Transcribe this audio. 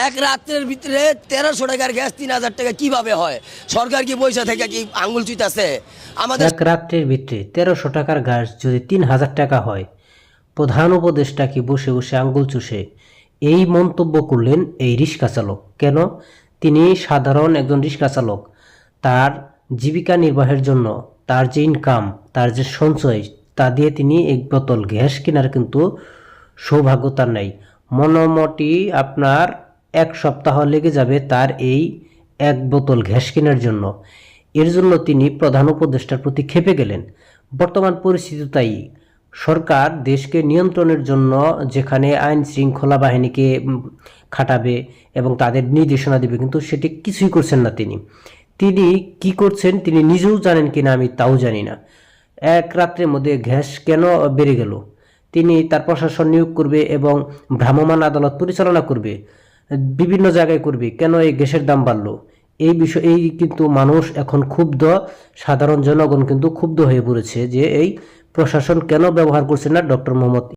এক রাত্রের ভিতরে 1300 টাকার গ্যাস 3000 টাকা কিভাবে হয়? সরকার কি পয়সা থেকে কি আঙ্গুল চুইতাছে আমাদের? এক রাত্রের ভিতরে 1300 টাকার গ্যাস যদি 3000 টাকা হয়, প্রধান উপদেষ্টা কি বসে বসে আঙ্গুল চুষে? এই মন্তব্য করলেন এই রিক্সা চালক। কেন? তিনি সাধারণ একজন রিক্সা চালক। তার জীবিকা নির্বাহের জন্য তার যে ইনকাম, তার যে সঞ্চয়, তা দিয়ে তিনি এক বোতল গ্যাস কেনার কিন্তু সৌভাগ্য তার নাই। মোটামুটি আপনার এক সপ্তাহ লেগে যাবে তার এই এক বোতল গ্যাস কেনার জন্য। এর জন্য তিনি প্রধান উপদেষ্টার প্রতি ক্ষেপে গেলেন। বর্তমান পরিস্থিতি তাই। সরকার দেশকে নিয়ন্ত্রণের জন্য যেখানে আইন শৃঙ্খলা বাহিনীকে খাটাবে এবং তাদের নির্দেশনা দেবে, কিন্তু সেটি কিছুই করছেন না তিনি। তিনি কি করছেন তিনি নিজেও জানেন কিনা আমি তাও জানি না। এক রাত্রের মধ্যে গ্যাস কেন বেড়ে গেল? তিনি তার প্রশাসন নিয়োগ করবে এবং ভ্রাম্যমাণ আদালত পরিচালনা করবে, বিভিন্ন জায়গায় করবে। কেন এই গ্যাসের দাম বাড়লো? এই কিন্তু মানুষ এখন ক্ষুব্ধ, সাধারণ জনগণ কিন্তু ক্ষুব্ধ হয়ে পড়েছে যে এই প্রশাসন কেন ব্যবহার করছে না ডক্টর মোহাম্মদ